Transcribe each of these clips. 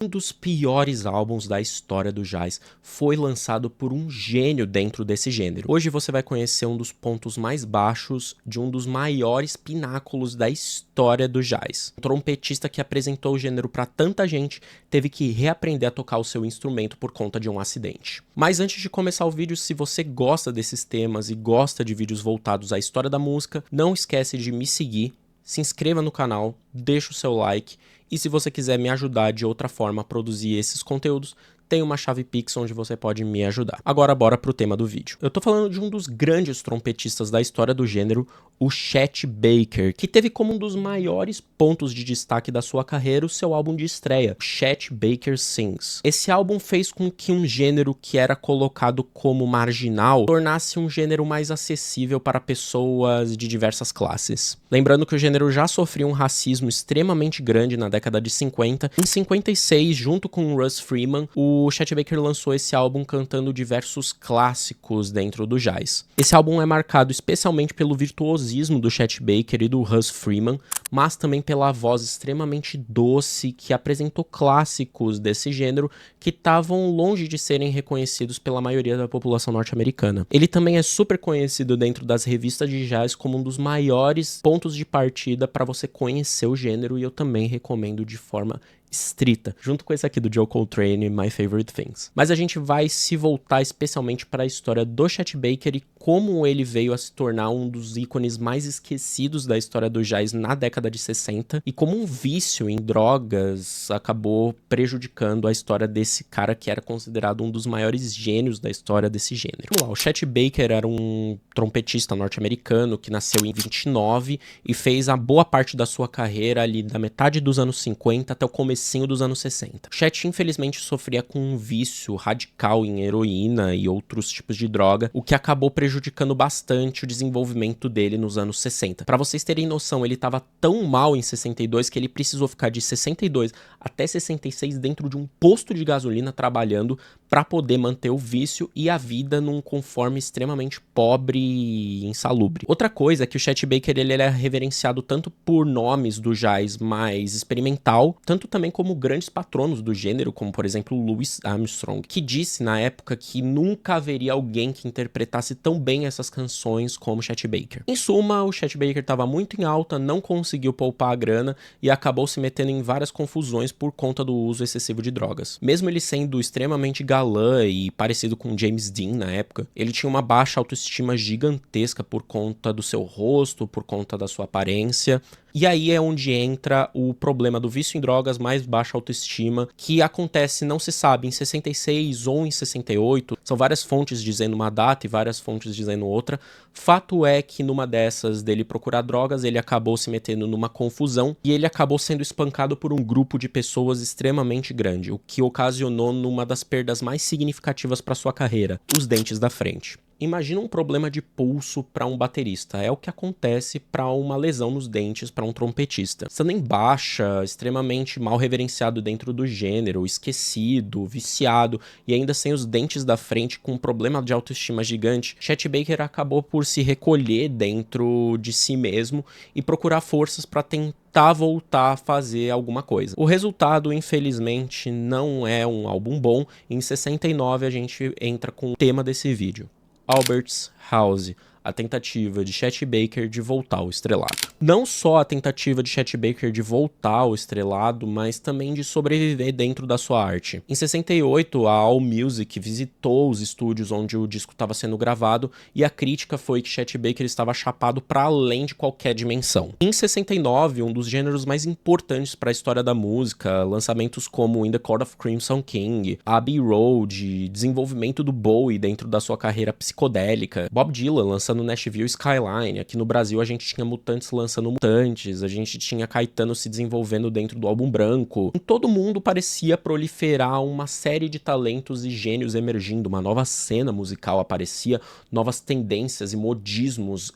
Um dos piores álbuns da história do jazz foi lançado por um gênio dentro desse gênero. Hoje você vai conhecer um dos pontos mais baixos de um dos maiores pináculos da história do jazz. Um trompetista que apresentou o gênero para tanta gente teve que reaprender a tocar o seu instrumento por conta de um acidente. Mas antes de começar o vídeo, se você gosta desses temas e gosta de vídeos voltados à história da música, não esquece de me seguir, se inscreva no canal, deixa o seu like. E se você quiser me ajudar de outra forma a produzir esses conteúdos, tem uma chave Pix onde você pode me ajudar. Agora bora pro tema do vídeo. Eu tô falando de um dos grandes trompetistas da história do gênero, o Chet Baker, que teve como um dos maiores pontos de destaque da sua carreira o seu álbum de estreia, Chet Baker Sings. Esse álbum fez com que um gênero que era colocado como marginal tornasse um gênero mais acessível para pessoas de diversas classes. Lembrando que o gênero já sofria um racismo extremamente grande na década de 50. Em 56, junto com o Russ Freeman, o Chet Baker lançou esse álbum cantando diversos clássicos dentro do jazz. Esse álbum é marcado especialmente pelo virtuosismo do Chet Baker e do Russ Freeman, mas também pela voz extremamente doce que apresentou clássicos desse gênero que estavam longe de serem reconhecidos pela maioria da população norte-americana. Ele também é super conhecido dentro das revistas de jazz como um dos maiores pontos de partida para você conhecer o gênero, e eu também recomendo de forma estrita, junto com esse aqui do Joe Coltrane, My Favorite Things. Mas a gente vai se voltar especialmente para a história do Chet Baker e como ele veio a se tornar um dos ícones mais esquecidos da história do jazz na década de 60 e como um vício em drogas acabou prejudicando a história desse cara que era considerado um dos maiores gênios da história desse gênero. Vamos lá, o Chet Baker era um trompetista norte-americano que nasceu em 29 e fez a boa parte da sua carreira ali da metade dos anos 50 até o começo dos anos 60. Chet infelizmente sofria com um vício radical em heroína e outros tipos de droga, o que acabou prejudicando bastante o desenvolvimento dele nos anos 60. Para vocês terem noção, ele estava tão mal em 62 que ele precisou ficar de 62 até 66 dentro de um posto de gasolina trabalhando para poder manter o vício e a vida num conforme extremamente pobre e insalubre. Outra coisa é que o Chet Baker ele é reverenciado tanto por nomes do jazz mais experimental, tanto também como grandes patronos do gênero, como por exemplo Louis Armstrong, que disse na época que nunca haveria alguém que interpretasse tão bem essas canções como Chet Baker. Em suma, o Chet Baker estava muito em alta, não conseguiu poupar a grana e acabou se metendo em várias confusões por conta do uso excessivo de drogas. Mesmo ele sendo extremamente galã e parecido com James Dean na época, ele tinha uma baixa autoestima gigantesca por conta do seu rosto, por conta da sua aparência. E aí é onde entra o problema do vício em drogas mais baixa autoestima, que acontece, não se sabe, em 66 ou em 68. São várias fontes dizendo uma data e várias fontes dizendo outra. Fato é que numa dessas dele procurar drogas, ele acabou se metendo numa confusão e ele acabou sendo espancado por um grupo de pessoas extremamente grande, o que ocasionou numa das perdas mais significativas para sua carreira, os dentes da frente. Imagina um problema de pulso para um baterista, é o que acontece para uma lesão nos dentes para um trompetista. Estando em baixa, extremamente mal reverenciado dentro do gênero, esquecido, viciado e ainda sem os dentes da frente com um problema de autoestima gigante, Chet Baker acabou por se recolher dentro de si mesmo e procurar forças para tentar voltar a fazer alguma coisa. O resultado, infelizmente, não é um álbum bom. Em 69 a gente entra com o tema desse vídeo, Albert's House, a tentativa de Chet Baker de voltar ao estrelado. Não só a tentativa de Chet Baker de voltar ao estrelado, mas também de sobreviver dentro da sua arte. Em 68, a AllMusic visitou os estúdios onde o disco estava sendo gravado e a crítica foi que Chet Baker estava chapado para além de qualquer dimensão. Em 69, um dos gêneros mais importantes para a história da música, lançamentos como In the Court of Crimson King, Abbey Road, desenvolvimento do Bowie dentro da sua carreira psicodélica, Bob Dylan lançando Nashville Skyline, aqui no Brasil a gente tinha Mutantes lançando Mutantes, a gente tinha Caetano se desenvolvendo dentro do Álbum Branco. Em todo mundo parecia proliferar uma série de talentos e gênios emergindo, uma nova cena musical aparecia, novas tendências e modismos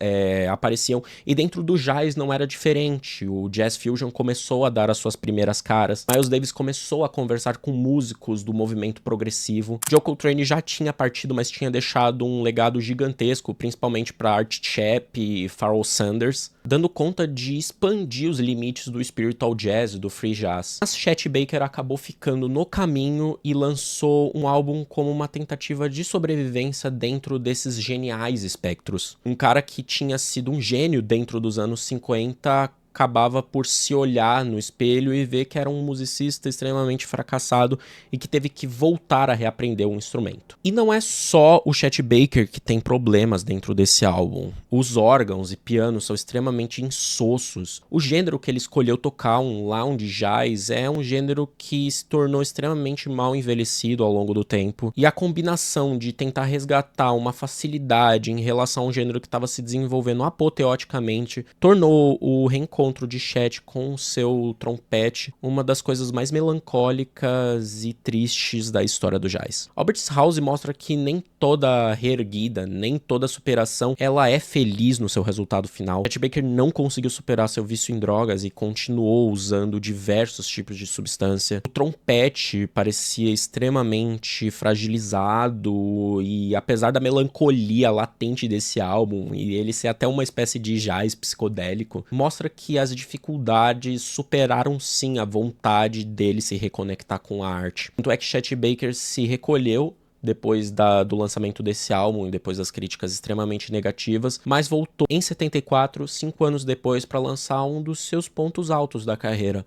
apareciam, e dentro do jazz não era diferente. O Jazz Fusion começou a dar as suas primeiras caras, Miles Davis começou a conversar com músicos do movimento progressivo, Joe Coltrane já tinha partido, mas tinha deixado um legado gigantesco, principalmente principalmente para Art Chap e Pharoah Sanders, dando conta de expandir os limites do spiritual jazz e do free jazz. Mas Chet Baker acabou ficando no caminho e lançou um álbum como uma tentativa de sobrevivência dentro desses geniais espectros. Um cara que tinha sido um gênio dentro dos anos 50 acabava por se olhar no espelho e ver que era um musicista extremamente fracassado e que teve que voltar a reaprender um instrumento. E não é só o Chet Baker que tem problemas dentro desse álbum. Os órgãos e pianos são extremamente insossos. O gênero que ele escolheu tocar, um lounge jazz, é um gênero que se tornou extremamente mal envelhecido ao longo do tempo. E a combinação de tentar resgatar uma facilidade em relação a um gênero que estava se desenvolvendo apoteoticamente tornou o reencontro de Chet com o seu trompete uma das coisas mais melancólicas e tristes da história do jazz. Albert's House mostra que nem toda reerguida, nem toda superação, ela é feliz no seu resultado final. Chet Baker não conseguiu superar seu vício em drogas e continuou usando diversos tipos de substância. O trompete parecia extremamente fragilizado e apesar da melancolia latente desse álbum e ele ser até uma espécie de jazz psicodélico, mostra que as dificuldades superaram sim a vontade dele se reconectar com a arte. Tanto é que Chet Baker se recolheu depois do lançamento desse álbum e depois das críticas extremamente negativas, mas voltou em 74, 5 anos depois, para lançar um dos seus pontos altos da carreira.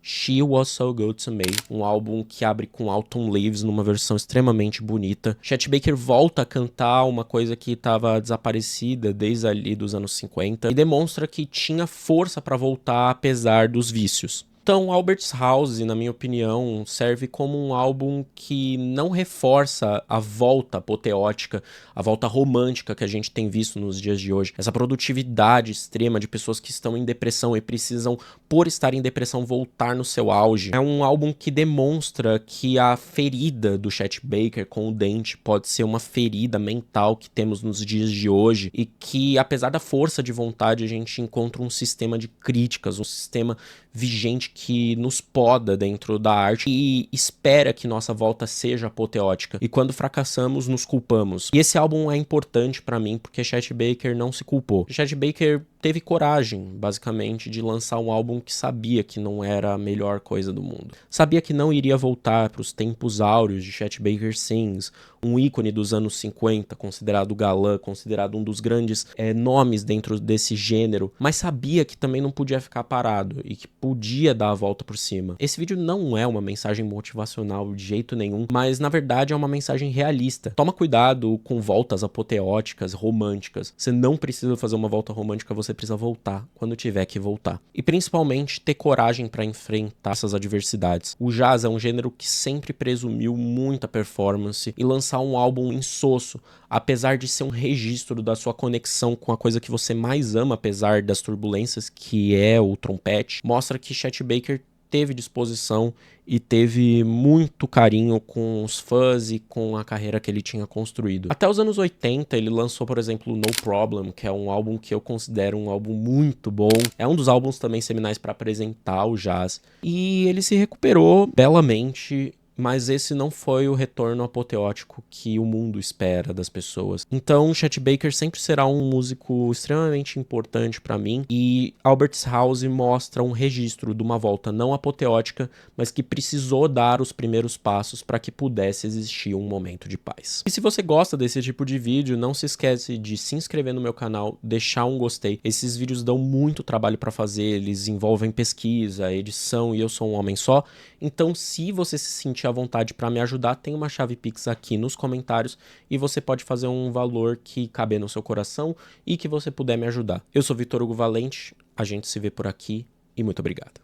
She Was So Good To Me, um álbum que abre com Autumn Leaves numa versão extremamente bonita. Chet Baker volta a cantar uma coisa que estava desaparecida desde ali dos anos 50 e demonstra que tinha força para voltar apesar dos vícios. Então, Albert's House, na minha opinião, serve como um álbum que não reforça a volta apoteótica, a volta romântica que a gente tem visto nos dias de hoje. Essa produtividade extrema de pessoas que estão em depressão e precisam, por estar em depressão, voltar no seu auge. É um álbum que demonstra que a ferida do Chet Baker com o dente pode ser uma ferida mental que temos nos dias de hoje e que, apesar da força de vontade, a gente encontra um sistema de críticas, um sistema vigente que nos poda dentro da arte e espera que nossa volta seja apoteótica. E quando fracassamos, nos culpamos. E esse álbum é importante pra mim porque Chet Baker não se culpou. Chet Baker teve coragem, basicamente, de lançar um álbum que sabia que não era a melhor coisa do mundo. Sabia que não iria voltar para os tempos áureos de Chet Baker Sings, um ícone dos anos 50, considerado galã, considerado um dos grandes nomes dentro desse gênero, mas sabia que também não podia ficar parado e que podia dar a volta por cima. Esse vídeo não é uma mensagem motivacional de jeito nenhum, mas na verdade é uma mensagem realista. Toma cuidado com voltas apoteóticas, românticas. Você não precisa fazer uma volta romântica, você precisa voltar quando tiver que voltar. E principalmente ter coragem para enfrentar essas adversidades. O jazz é um gênero que sempre presumiu muita performance e lançar um álbum insosso, apesar de ser um registro da sua conexão com a coisa que você mais ama, apesar das turbulências, que é o trompete, mostra que Chet Baker teve disposição e teve muito carinho com os fãs e com a carreira que ele tinha construído. Até os anos 80 ele lançou, por exemplo, No Problem, que é um álbum que eu considero um álbum muito bom. É um dos álbuns também seminais para apresentar o jazz. E ele se recuperou belamente, mas esse não foi o retorno apoteótico que o mundo espera das pessoas. Então, Chet Baker sempre será um músico extremamente importante para mim, e Albert's House mostra um registro de uma volta não apoteótica, mas que precisou dar os primeiros passos para que pudesse existir um momento de paz. E se você gosta desse tipo de vídeo, não se esquece de se inscrever no meu canal, deixar um gostei. Esses vídeos dão muito trabalho para fazer, eles envolvem pesquisa, edição, e eu sou um homem só. Então, se você se sentir à vontade para me ajudar, tem uma chave Pix aqui nos comentários e você pode fazer um valor que caber no seu coração e que você puder me ajudar. Eu sou Vitor Hugo Valente, a gente se vê por aqui e muito obrigado.